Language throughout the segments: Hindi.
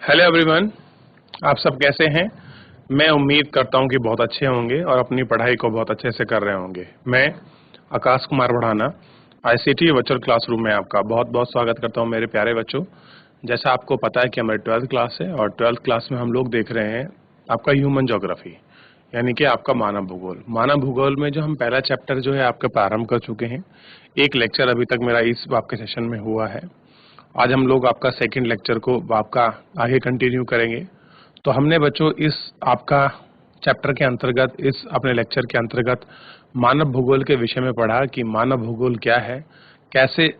हेलो एवरीवन, आप सब कैसे हैं? मैं उम्मीद करता हूं कि बहुत अच्छे होंगे और अपनी पढ़ाई को बहुत अच्छे से कर रहे होंगे। मैं आकाश कुमार बढ़ाना आईसीटी वर्चुअल क्लासरूम में आपका बहुत बहुत स्वागत करता हूं मेरे प्यारे बच्चों। जैसा आपको पता है कि हमारी 12th क्लास है और 12th क्लास में हम लोग देख रहे हैं आपका ह्यूमन ज्योग्राफी, यानी कि आपका मानव भूगोल। मानव भूगोल में जो हम पहला चैप्टर जो है आपका प्रारंभ कर चुके हैं। एक लेक्चर अभी तक मेरा इस आपके सेशन में हुआ है। आज हम लोग आपका सेकंड लेक्चर को आपका आगे कंटिन्यू करेंगे। तो हमने बच्चों इस आपका चैप्टर के अंतर्गत, इस अपने लेक्चर के अंतर्गत मानव भूगोल के विषय में पढ़ा कि मानव भूगोल क्या है, कैसे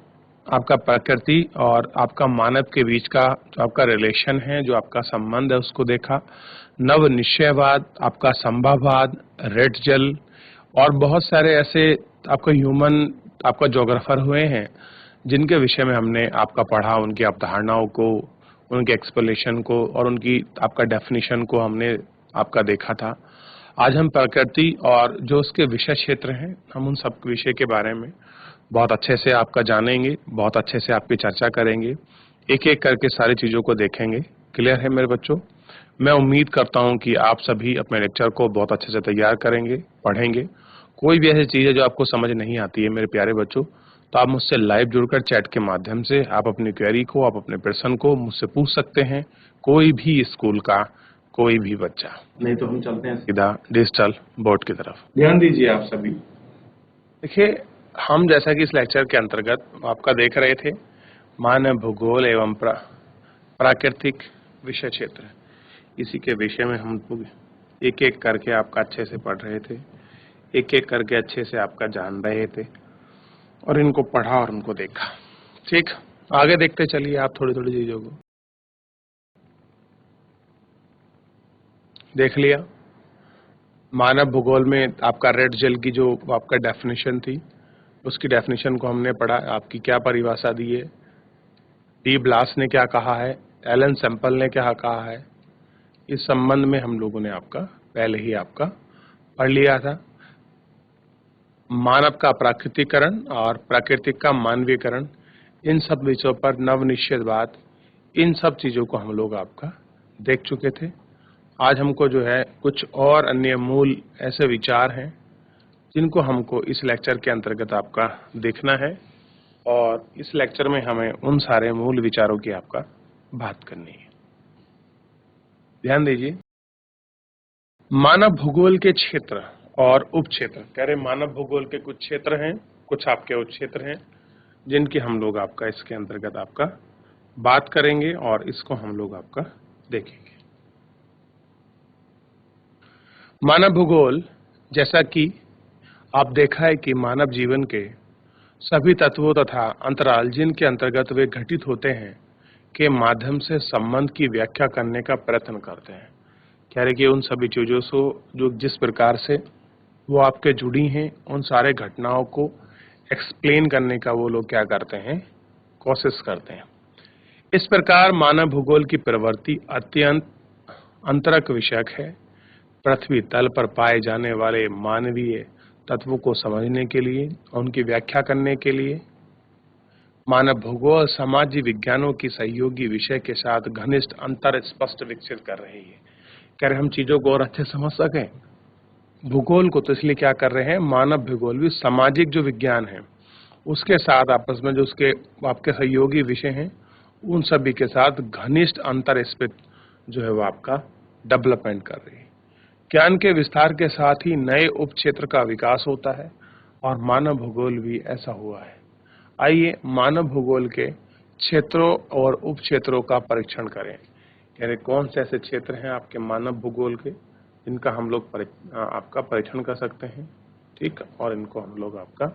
आपका प्रकृति और आपका मानव के बीच का जो आपका रिलेशन है, जो आपका संबंध है, उसको देखा। नव निश्चयवाद, आपका संभववाद, रेड जेल और बहुत सारे ऐसे आपका ह्यूमन आपका ज्योग्राफर हुए हैं जिनके विषय में हमने आपका पढ़ा, उनकी अवधारणाओं को, उनके एक्सप्लेनेशन को और उनकी आपका डेफिनेशन को हमने आपका देखा था। आज हम प्रकृति और जो उसके विषय क्षेत्र हैं, हम उन सब विषय के बारे में बहुत अच्छे से आपका जानेंगे, बहुत अच्छे से आपकी चर्चा करेंगे, एक एक करके सारी चीजों को देखेंगे। क्लियर है मेरे बच्चों? मैं उम्मीद करता हूं कि आप सभी अपने लेक्चर को बहुत अच्छे से तैयार करेंगे, पढ़ेंगे। कोई भी ऐसी चीज है जो आपको समझ नहीं आती है मेरे प्यारे बच्चों, तो आप मुझसे लाइव जुड़कर चैट के माध्यम से आप अपनी क्वेरी को, आप अपने प्रश्न को मुझसे पूछ सकते हैं। कोई भी स्कूल का कोई भी बच्चा। नहीं तो हम चलते हैं सीधा डिजिटल बोर्ड की तरफ। ध्यान दीजिए आप सभी। देखिए, हम जैसा कि इस लेक्चर के अंतर्गत आपका देख रहे थे मानव भूगोल एवं प्राकृतिक विषय क्षेत्र, इसी के विषय में हम लोग एक एक करके आपका अच्छे से पढ़ रहे थे, एक एक करके अच्छे से आपका जान रहे थे और इनको पढ़ा और उनको देखा। ठीक, आगे देखते चलिए आप थोड़ी थोड़ी चीजों को। देख लिया मानव भूगोल में आपका रेड जेल की जो आपका डेफिनेशन थी, उसकी डेफिनेशन को हमने पढ़ा। आपकी क्या परिभाषा दी है, डी ब्लास ने क्या कहा है, एलन सैंपल ने क्या कहा है, इस संबंध में हम लोगों ने आपका पहले ही आपका पढ़ लिया था। मानव का प्राकृतिकरण और प्राकृतिक का मानवीयकरण, इन सब विषयों पर नवनिश्चयवाद, इन सब चीजों को हम लोग आपका देख चुके थे। आज हमको जो है कुछ और अन्य मूल ऐसे विचार हैं जिनको हमको इस लेक्चर के अंतर्गत आपका देखना है और इस लेक्चर में हमें उन सारे मूल विचारों की आपका बात करनी है। ध्यान दीजिए, मानव भूगोल के क्षेत्र और उप क्षेत्र, कह रहे मानव भूगोल के कुछ क्षेत्र हैं, कुछ आपके उप क्षेत्र हैं जिनकी हम लोग आपका इसके अंतर्गत आपका बात करेंगे और इसको हम लोग आपका देखेंगे। मानव भूगोल, जैसा कि आप देखा है कि मानव जीवन के सभी तत्वों तथा अंतराल जिनके अंतर्गत वे घटित होते हैं के माध्यम से संबंध की व्याख्या करने का प्रयत्न करते हैं। कह रहे कि उन सभी चीजों से जो जिस प्रकार से वो आपके जुड़ी हैं, उन सारे घटनाओं को एक्सप्लेन करने का वो लोग क्या करते हैं, कोशिश करते हैं। इस प्रकार मानव भूगोल की प्रवृत्ति अत्यंत अंतरक विषयक है। पृथ्वी तल पर पाए जाने वाले मानवीय तत्वों को समझने के लिए, उनकी व्याख्या करने के लिए मानव भूगोल समाज विज्ञानों की सहयोगी विषय के साथ घनिष्ठ अंतर स्पष्ट विकसित कर रही है। कह रहे हम चीजों को और अच्छे समझ सकें भूगोल को, तो इसलिए क्या कर रहे हैं, मानव भूगोल भी सामाजिक जो विज्ञान है उसके साथ आपस में जो उसके आपके सहयोगी विषय हैं उन सभी के साथ घनिष्ठ अंतर स्पित जो है वो आपका डेवलपमेंट कर रही है। ज्ञान के विस्तार के साथ ही नए उप क्षेत्र का विकास होता है और मानव भूगोल भी ऐसा हुआ है। आइए मानव भूगोल के क्षेत्रों और उप क्षेत्रों का परीक्षण करें। यानी कौन से ऐसे क्षेत्र हैं आपके मानव भूगोल के जिनका हम लोग आपका परीक्षण कर सकते हैं, ठीक, और इनको हम लोग आपका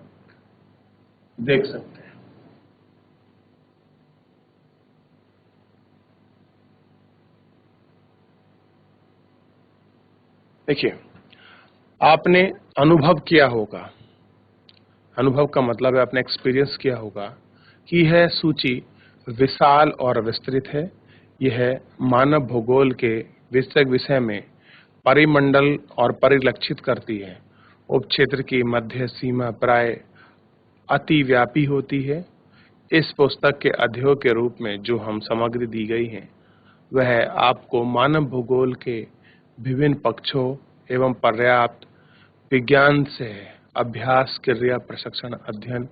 देख सकते हैं। देखिए, आपने अनुभव किया होगा, अनुभव का मतलब है आपने एक्सपीरियंस किया होगा कि यह सूची विशाल और विस्तृत है। यह मानव भूगोल के विषय में परिमंडल और परिलक्षित करती है। उपक्षेत्र की मध्य सीमा प्राय अतिव्यापी होती है। इस पुस्तक के अध्ययों के रूप में जो हम सामग्री दी गई है वह आपको मानव भूगोल के विभिन्न पक्षों एवं पर्याप्त विज्ञान से अभ्यास, क्रिया, प्रशिक्षण, अध्ययन,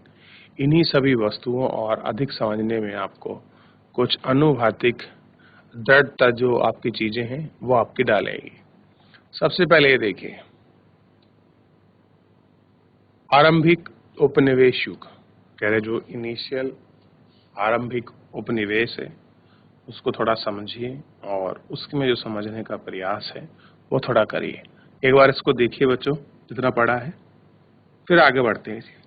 इन्हीं सभी वस्तुओं और अधिक समझने में आपको कुछ अनुभातिक दृढ़ता जो आपकी चीजें हैं वो आपकी डालेगी। सबसे पहले ये देखिए, आरंभिक उपनिवेश युग कह रहे, जो इनिशियल आरंभिक उपनिवेश है उसको थोड़ा समझिए और उसमें जो समझने का प्रयास है वो थोड़ा करिए। एक बार इसको देखिए बच्चों, जितना पढ़ा है, फिर आगे बढ़ते हैं।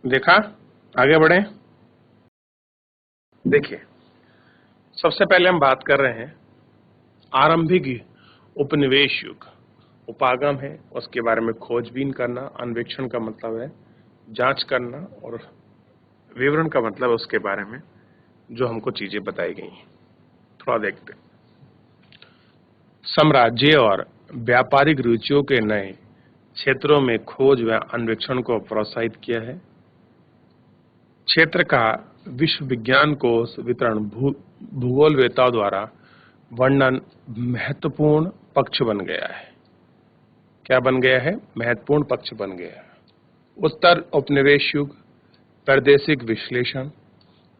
देखा, आगे बढ़े। देखिए, सबसे पहले हम बात कर रहे हैं आरंभिक उपनिवेश युग। उपागम है, उसके बारे में खोजबीन करना। अन्वेषण का मतलब है जांच करना, और विवरण का मतलब है उसके बारे में जो हमको चीजें बताई गई हैं। थोड़ा देखते हैं। साम्राज्य और व्यापारिक रुचियों के नए क्षेत्रों में खोज व अन्वेषण को प्रोत्साहित किया है। क्षेत्र का विश्व विज्ञान कोश वितरण भूगोलवेत्ताओं द्वारा वर्णन महत्वपूर्ण पक्ष बन गया है। क्या बन गया है? महत्वपूर्ण पक्ष बन गया है। उत्तर औपनिवेश युग, प्रादेशिक विश्लेषण,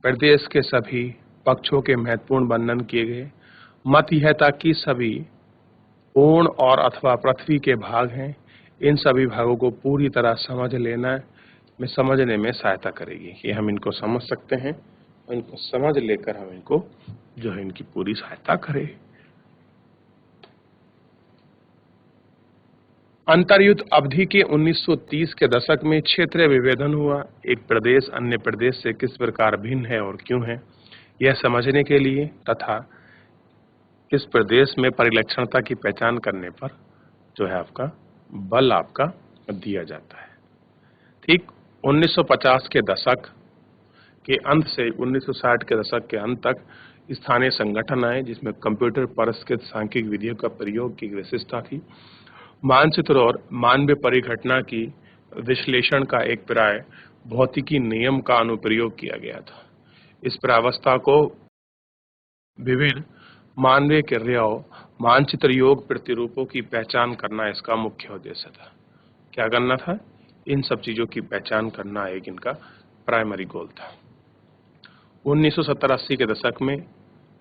प्रदेश के सभी पक्षों के महत्वपूर्ण वर्णन किए गए। मत यह था कि सभी पूर्ण और अथवा पृथ्वी के भाग हैं। इन सभी भागों को पूरी तरह समझने में सहायता करेगी कि हम इनको समझ सकते हैं, और इनको समझ लेकर हम इनको जो है इनकी पूरी सहायता करें। अंतर्युद्ध अवधि के 1930 के दशक में क्षेत्रीय विभेदन हुआ। एक प्रदेश अन्य प्रदेश से किस प्रकार भिन्न है और क्यों है, यह समझने के लिए तथा इस प्रदेश में परिलक्षणता की पहचान करने पर जो है आपका बल आपका दिया जाता है। ठीक 1950 के दशक के अंत से 1960 के दशक के अंत तक स्थानीय संगठन आए, जिसमें कंप्यूटर पुरस्कृत सांख्यिक विधियों का प्रयोग की विशेषता थी। मानचित्र और मानवीय परिघटना की विश्लेषण का एक प्राय भौतिकी नियम का अनुप्रयोग किया गया था। इस प्रावस्था को विभिन्न मानवीय क्रियाओं, मानचित्र योग प्रतिरूपों की पहचान करना इसका मुख्य उद्देश्य था। क्या करना था? इन सब चीजों की पहचान करना एक इनका प्राइमरी गोल था। 1970-80 के दशक में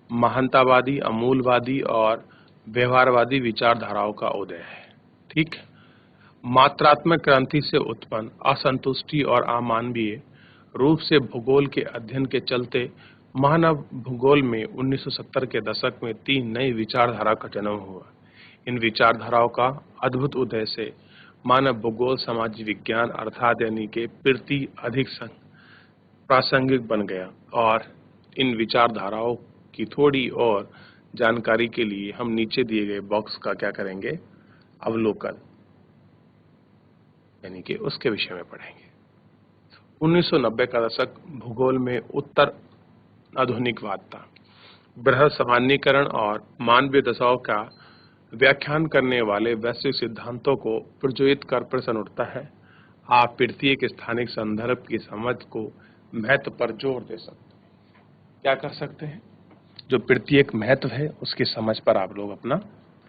महानतावादी, अमूलवादी और व्यवहारवादी विचारधाराओं का उदय है। ठीक, मात्रात्मक क्रांति से उत्पन्न असंतुष्टि और अमानवीय रूप से भूगोल के अध्ययन के चलते मानव भूगोल में 1970 के दशक में 3 नई विचारधारा का जन्म हुआ। इन विचारधाराओं का अद्भुत उदय से मानव भूगोल सामाजिक विज्ञान अर्थात यानी के प्रति अधिक प्रासंगिक बन गया। और इन विचारधाराओं की थोड़ी और जानकारी के लिए हम नीचे दिए गए बॉक्स का क्या करेंगे? अवलोकन, यानी कि उसके विषय में पढ़ेंगे। 1990 का दशक भूगोल में उत्तर आधुनिकवाद था। बृहद सामान्यीकरण और मानवीय दशाओं का व्याख्यान करने वाले वैश्विक सिद्धांतों को प्रज्वलित कर प्रश्न उठता है, आप प्रत्येक स्थानिक संदर्भ की समझ को महत्व पर जोर दे सकते हैं। क्या कर सकते हैं? जो प्रत्येक महत्व है उसकी समझ पर आप लोग अपना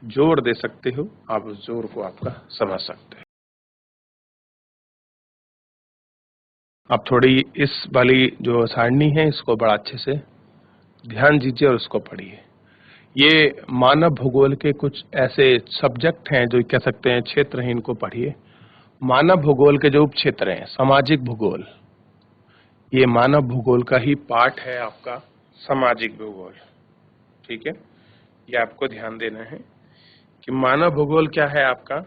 जोर दे सकते हो, आप उस जोर को आपका समझ सकते हैं। आप थोड़ी इस वाली जो सारणी है इसको बड़ा अच्छे से ध्यान दीजिए और उसको पढ़िए। ये मानव भूगोल के कुछ ऐसे सब्जेक्ट हैं जो कह सकते हैं क्षेत्र हैं, इनको पढ़िए। मानव भूगोल के जो उप क्षेत्र हैं, सामाजिक भूगोल, ये मानव भूगोल का ही पार्ट है आपका सामाजिक भूगोल। ठीक है, ये आपको ध्यान देना है कि मानव भूगोल क्या है आपका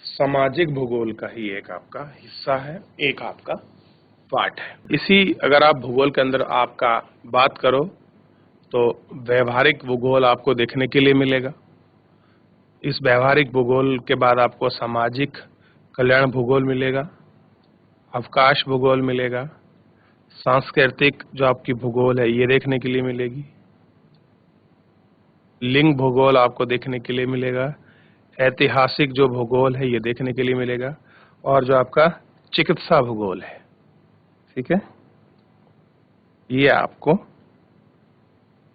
सामाजिक भूगोल का ही एक आपका हिस्सा है, एक आपका पार्ट है। इसी अगर आप भूगोल के अंदर आपका बात करो तो व्यवहारिक भूगोल आपको देखने के लिए मिलेगा। इस व्यवहारिक भूगोल के बाद आपको सामाजिक कल्याण भूगोल मिलेगा, अवकाश भूगोल मिलेगा, सांस्कृतिक जो आपकी भूगोल है ये देखने के लिए मिलेगी, लिंग भूगोल आपको देखने के लिए मिलेगा, ऐतिहासिक जो भूगोल है ये देखने के लिए मिलेगा, और जो आपका चिकित्सा भूगोल है, ठीक है, ये आपको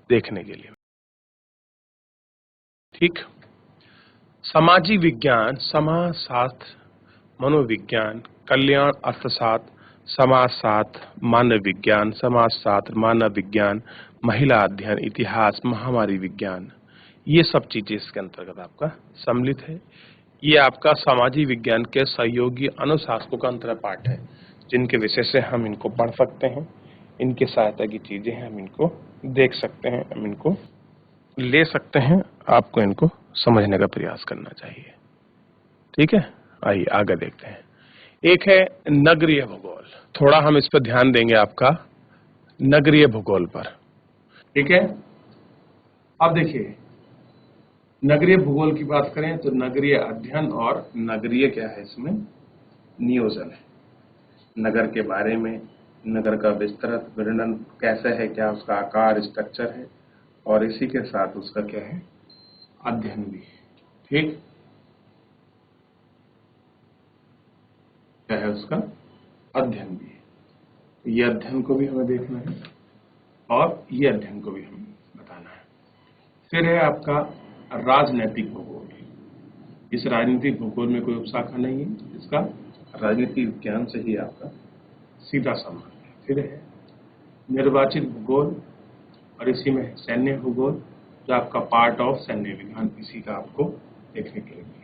देखने के लिए। ठीक, सामाजिक विज्ञान, समाजशास्त्र, मनोविज्ञान, कल्याण अर्थशास्त्र, समाजशास्त्र, मानव विज्ञान, समाजशास्त्र, मानव विज्ञान, महिला अध्ययन, इतिहास, महामारी विज्ञान, ये सब चीजें इसके अंतर्गत आपका सम्मिलित है। ये आपका सामाजिक विज्ञान के सहयोगी अनुशासकों का अंतर पाठ है, जिनके विषय से हम इनको पढ़ सकते हैं। इनके सहायता की चीजें हैं, हम इनको देख सकते हैं, हम इनको ले सकते हैं। आपको इनको समझने का प्रयास करना चाहिए। ठीक है, आइए आगे देखते हैं। एक है नगरीय भूगोल। थोड़ा हम इस पर ध्यान देंगे, आपका नगरीय भूगोल पर। ठीक है, अब देखिए, नगरीय भूगोल की बात करें तो नगरीय अध्ययन और नगरीय क्या है, इसमें नियोजन है। नगर के बारे में, नगर का विस्तृत वर्णन कैसे है, क्या उसका आकार, स्ट्रक्चर है, और इसी के साथ उसका क्या है, अध्ययन भी है। ठीक, क्या है उसका अध्ययन भी है। ये अध्ययन को भी हमें देखना है और ये अध्ययन को भी हमें बताना है। फिर है आपका राजनैतिक भूगोल। इस राजनीतिक भूगोल में कोई उपशाखा नहीं है, इसका राजनीतिक विज्ञान से ही आपका सीधा संबंध है। फिर है निर्वाचित भूगोल, और इसी में सैन्य भूगोल, जो आपका पार्ट ऑफ सैन्य विज्ञान, इसी का आपको देखने के लिए मिलेगा।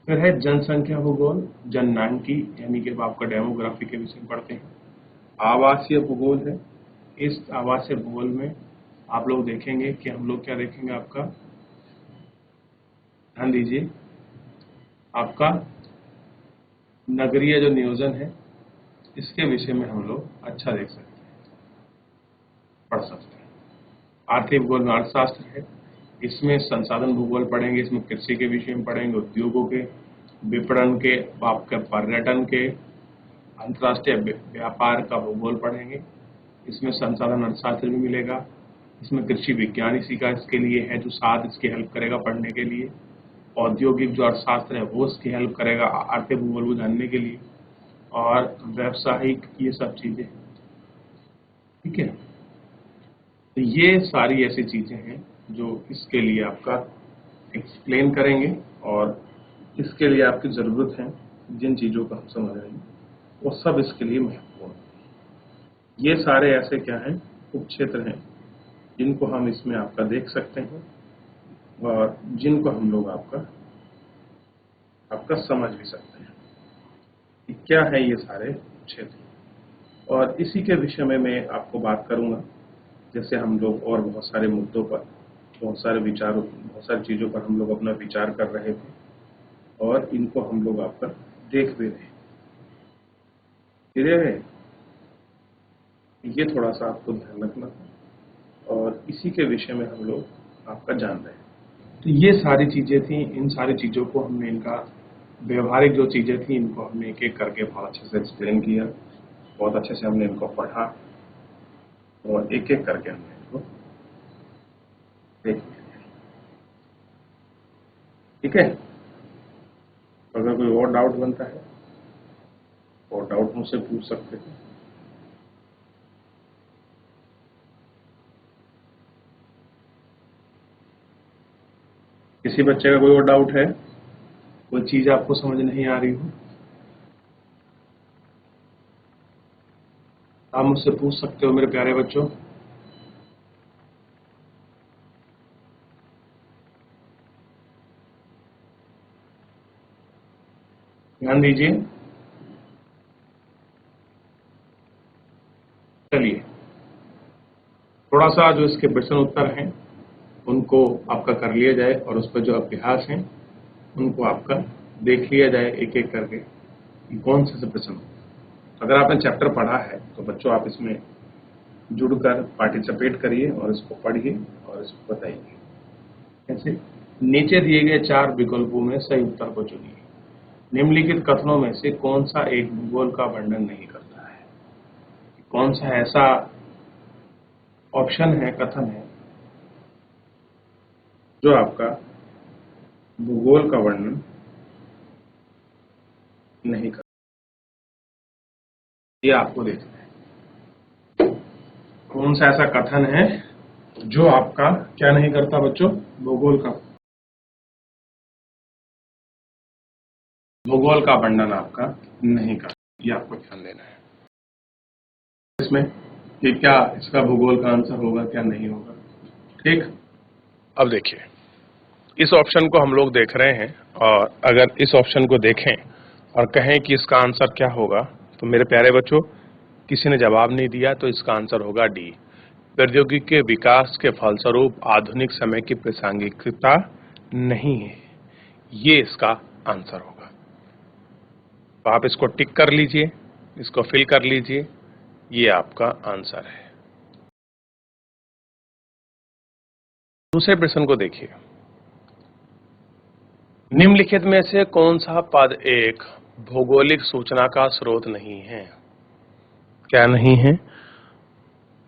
फिर है जनसंख्या भूगोल, जननांकी, यानी कि आपका डेमोग्राफी के विषय में पढ़ते हैं। आवासीय भूगोल है। इस आवासीय भूगोल में आप लोग देखेंगे कि हम लोग क्या देखेंगे, आपका ध्यान दीजिए, आपका नगरीय जो नियोजन है, इसके विषय में हम लोग अच्छा देख सकते हैं, पढ़ सकते हैं। आर्थिक भूगोल में अर्थशास्त्र है। इसमें संसाधन भूगोल पढ़ेंगे, इसमें कृषि के विषय में पढ़ेंगे, उद्योगों के, विपणन के, आपके पर्यटन के, अंतर्राष्ट्रीय व्यापार का भूगोल पढ़ेंगे। इसमें संसाधन अर्थशास्त्र भी मिलेगा। इसमें कृषि विज्ञान इसी का इसके लिए है, जो साथ इसकी हेल्प करेगा पढ़ने के लिए। औद्योगिक जो अर्थशास्त्र है वो इसकी हेल्प करेगा आर्थिक भूगोल को जानने के लिए, और व्यावसायिक, ये सब चीजें। ठीक है, तो ये सारी ऐसी चीजें हैं जो इसके लिए आपका एक्सप्लेन करेंगे, और इसके लिए आपकी जरूरत है जिन चीजों को हम समझ रहे हैं वो सब इसके लिए महत्वपूर्ण है। ये सारे ऐसे क्या हैं, उपक्षेत्र हैं, जिनको हम इसमें आपका देख सकते हैं और जिनको हम लोग आपका समझ भी सकते हैं कि क्या है ये सारे क्षेत्र। और इसी के विषय में मैं आपको बात करूंगा, जैसे हम लोग और बहुत सारे मुद्दों पर, बहुत सारे विचारों, बहुत सारी चीजों पर हम लोग अपना विचार कर रहे थे, और इनको हम लोग आपका देख भी रहे। ये थोड़ा सा आपको ध्यान रखना है, और इसी के विषय में हम लोग आपका जान रहे हैं। तो ये सारी चीजें थी, इन सारी चीजों को हमने, इनका व्यवहारिक जो चीजें थी, इनको हमने एक एक करके बहुत अच्छे से एक्सप्लेन किया, बहुत अच्छे से हमने इनको पढ़ा, और एक एक करके हमने इनको देख लिया। ठीक है, अगर कोई और डाउट बनता है और डाउट मुझसे पूछ सकते हैं। किसी बच्चे का कोई और डाउट है, कोई चीज आपको समझ नहीं आ रही हो, आप मुझसे पूछ सकते हो मेरे प्यारे बच्चों। ध्यान दीजिए। चलिए, थोड़ा सा जो इसके प्रश्न उत्तर हैं उनको आपका कर लिया जाए, और उस पर जो अभ्यास हैं उनको आपका देख लिया जाए एक एक करके कि कौन से प्रश्न। अगर आपने चैप्टर पढ़ा है तो बच्चों आप इसमें जुड़कर पार्टिसिपेट करिए और इसको पढ़िए और इसको बताइए। कैसे? नीचे दिए गए 4 विकल्पों में सही उत्तर को चुनिए। निम्नलिखित कथनों में से कौन सा एक भूगोल का वर्णन नहीं करता है? कौन सा ऐसा ऑप्शन है, कथन है, जो आपका भूगोल का वर्णन नहीं करता? ये आपको देखना है, कौन सा ऐसा कथन है जो आपका क्या नहीं करता बच्चों, भूगोल का वर्णन आपका नहीं करता। ये आपको ध्यान देना है इसमें कि क्या इसका भूगोल का आंसर होगा क्या नहीं होगा। ठीक, अब देखिए इस ऑप्शन को हम लोग देख रहे हैं, और अगर इस ऑप्शन को देखें और कहें कि इसका आंसर क्या होगा, तो मेरे प्यारे बच्चों किसी ने जवाब नहीं दिया, तो इसका आंसर होगा डी। प्रौद्योगिकी के विकास के फलस्वरूप आधुनिक समय की प्रासंगिकता नहीं है, ये इसका आंसर होगा। तो आप इसको टिक कर लीजिए, इसको फिल कर लीजिए, ये आपका आंसर है। दूसरे प्रश्न को देखिए, निम्नलिखित में से कौन सा पद एक भौगोलिक सूचना का स्रोत नहीं है? क्या नहीं है?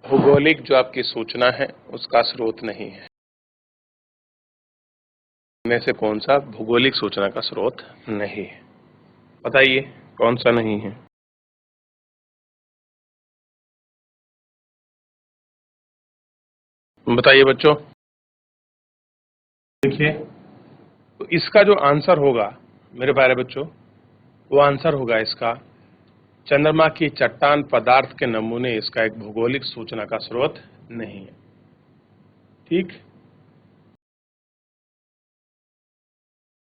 भौगोलिक जो आपकी सूचना है उसका स्रोत नहीं है। में से कौन सा भौगोलिक सूचना का स्रोत नहीं है? बताइए कौन सा नहीं है? बताइए बच्चों। देखिए, तो इसका जो आंसर होगा मेरे प्यारे बच्चों, वो आंसर होगा इसका चंद्रमा की चट्टान पदार्थ के नमूने इसका एक भौगोलिक सूचना का स्रोत नहीं है। ठीक,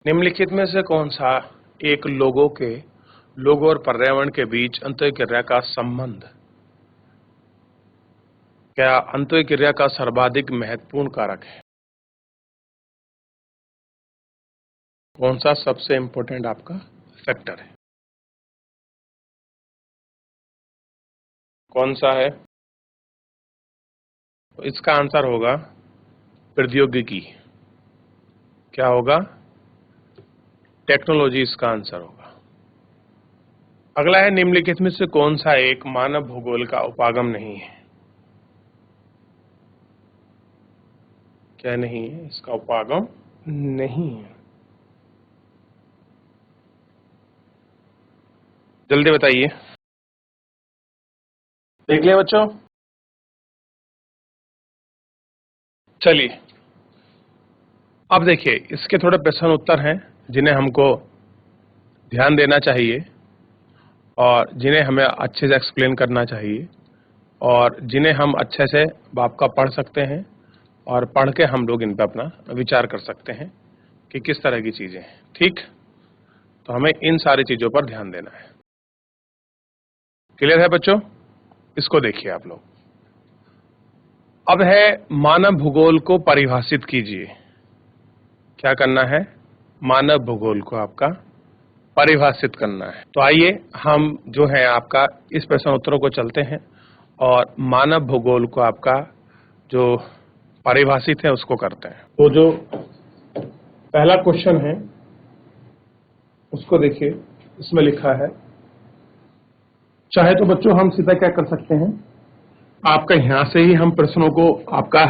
निम्नलिखित में से कौन सा एक लोगों और पर्यावरण के बीच अंतःक्रिया का संबंध, क्या अंतःक्रिया का सर्वाधिक महत्वपूर्ण कारक है? कौन सा सबसे इंपॉर्टेंट आपका फैक्टर है? कौन सा है? तो इसका आंसर होगा प्रौद्योगिकी। क्या होगा? टेक्नोलॉजी इसका आंसर होगा। अगला है, निम्नलिखित में से कौन सा एक मानव भूगोल का उपागम नहीं है? क्या नहीं है? इसका उपागम नहीं है। जल्दी बताइए। देख लिया बच्चों? चलिए अब देखिए, इसके थोड़े प्रश्न उत्तर हैं जिन्हें हमको ध्यान देना चाहिए और जिन्हें हमें अच्छे से एक्सप्लेन करना चाहिए और जिन्हें हम अच्छे से आपका पढ़ सकते हैं और पढ़ के हम लोग इन पर अपना विचार कर सकते हैं कि किस तरह की चीजें हैं। ठीक, तो हमें इन सारी चीजों पर ध्यान देना है। क्लियर है बच्चों? इसको देखिए आप लोग। अब है मानव भूगोल को परिभाषित कीजिए। क्या करना है? मानव भूगोल को आपका परिभाषित करना है। तो आइए हम जो है आपका इस प्रश्न उत्तरों को चलते हैं और मानव भूगोल को आपका जो परिभाषित है उसको करते हैं। तो जो पहला क्वेश्चन है उसको देखिए, इसमें लिखा है, चाहे तो बच्चों हम सीधा क्या कर सकते हैं, आपका यहां से ही हम प्रश्नों को आपका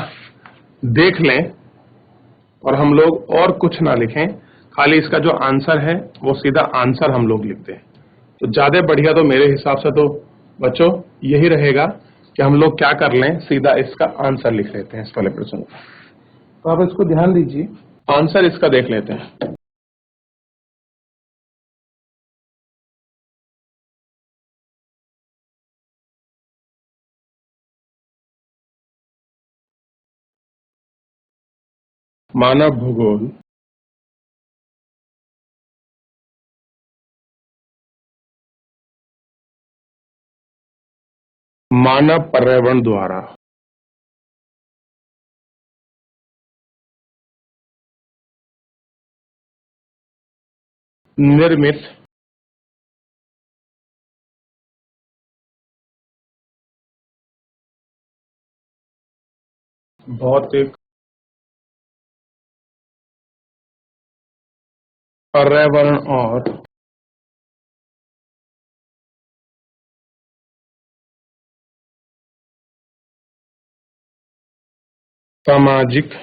देख लें और हम लोग और कुछ ना लिखें, खाली इसका जो आंसर है वो सीधा आंसर हम लोग लिखते हैं। तो ज्यादा बढ़िया तो मेरे हिसाब से तो बच्चों यही रहेगा कि हम लोग क्या कर लें, सीधा इसका आंसर लिख लेते हैं इस वाले प्रश्न का। तो आप इसको ध्यान दीजिए, आंसर इसका देख लेते हैं। मानव भूगोल मानव पर्यावरण द्वारा निर्मित भौतिक पर्यावरण और सामाजिक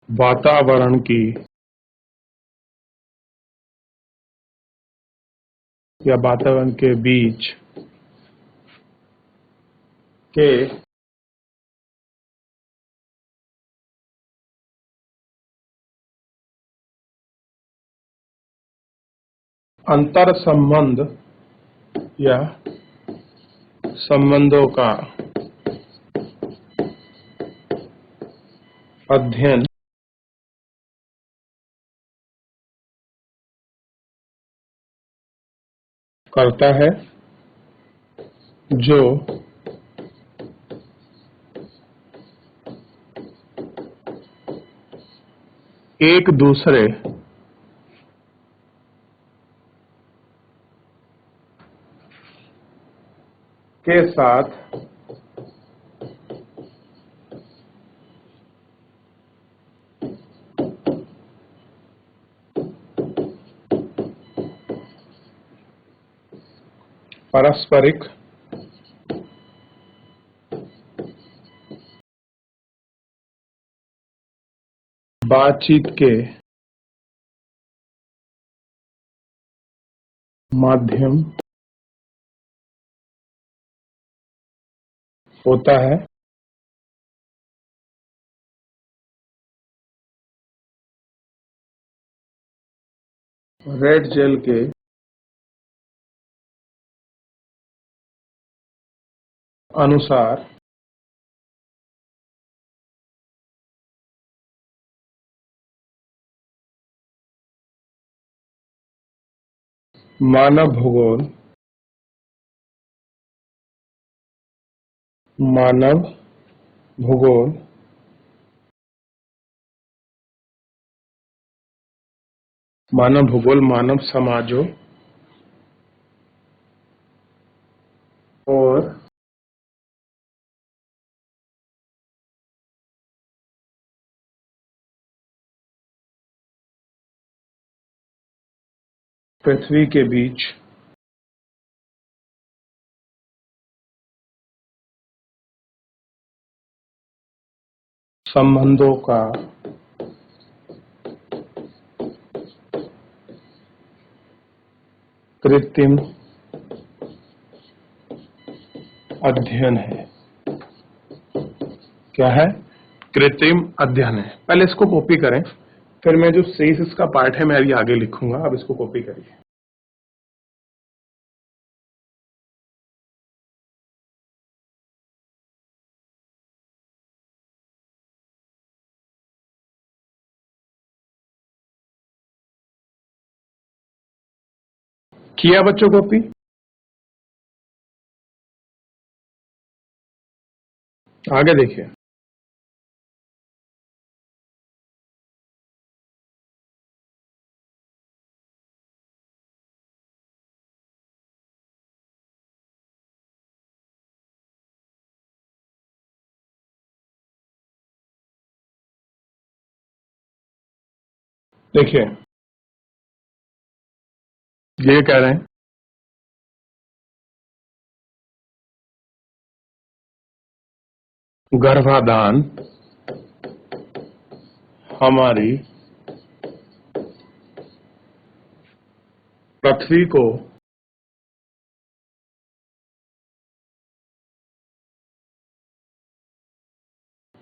वातावरण की या वातावरण के बीच के अंतर संबंध या संबंधों का अध्ययन करता है, जो एक दूसरे के साथ पारस्परिक बातचीत के माध्यम होता है। रेड जेल के अनुसार मानव भूगोल मानव भूगोल मानव समाजों और पृथ्वी के बीच संबंधों का कृत्रिम अध्ययन है। क्या है? कृत्रिम अध्ययन है। पहले इसको कॉपी करें, फिर मैं जो शेष इसका पार्ट है मैं अभी आगे लिखूंगा। अब इसको कॉपी करिए। किया बच्चों कॉपी? आगे देखिए। देखिए, ये कह रहे हैं गर्भाधान हमारी पृथ्वी को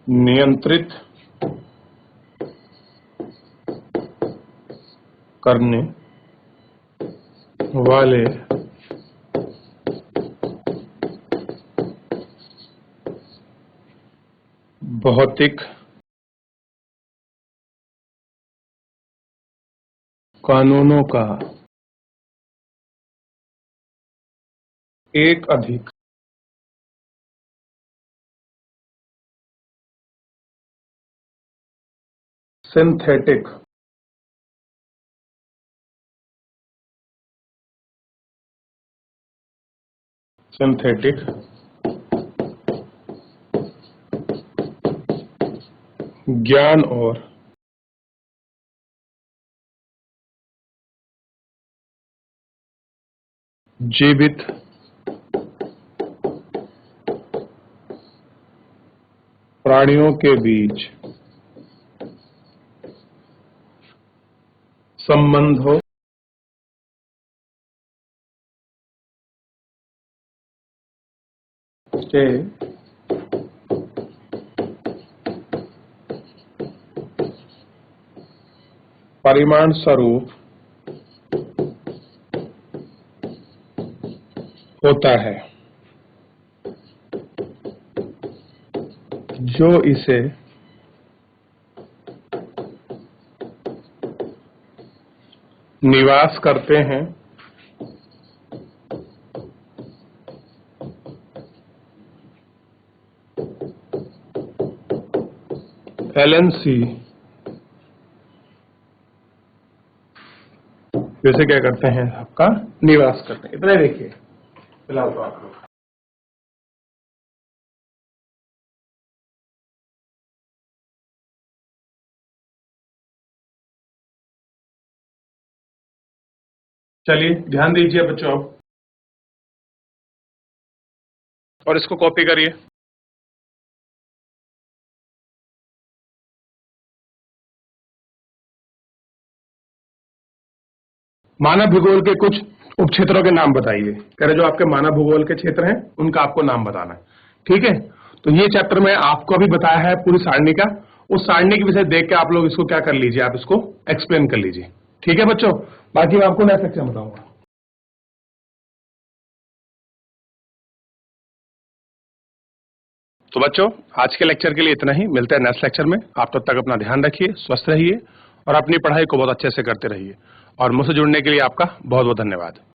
नियंत्रित करने वाले भौतिक कानूनों का एक अधिक सिंथेटिक ज्ञान और जीवित प्राणियों के बीच संबंधों के परिमाण स्वरूप होता है जो इसे निवास करते हैं LNC जैसे क्या करते हैं आपका निवास करते हैं। इतना ही देखिए फिलहाल तो आप लोग चलिए ध्यान दीजिए बच्चों और इसको कॉपी करिए। मानव भूगोल के कुछ उपक्षेत्रों के नाम बताइए। कह रहे जो आपके मानव भूगोल के क्षेत्र हैं उनका आपको नाम बताना है। ठीक है, तो ये चैप्टर में आपको अभी बताया है पूरी सारणी का। उस सारणी के विषय देख के आप लोग इसको क्या कर लीजिए, आप इसको एक्सप्लेन कर लीजिए। ठीक है बच्चों, बाकी मैं आपको नेक्स्ट लेक्चर में बताऊंगा। तो बच्चों आज के लेक्चर के लिए इतना ही, मिलते हैं नेक्स्ट लेक्चर में। आप तब तक अपना ध्यान रखिए, स्वस्थ रहिए और अपनी पढ़ाई को बहुत अच्छे से करते रहिए। और मुझसे जुड़ने के लिए आपका बहुत बहुत धन्यवाद।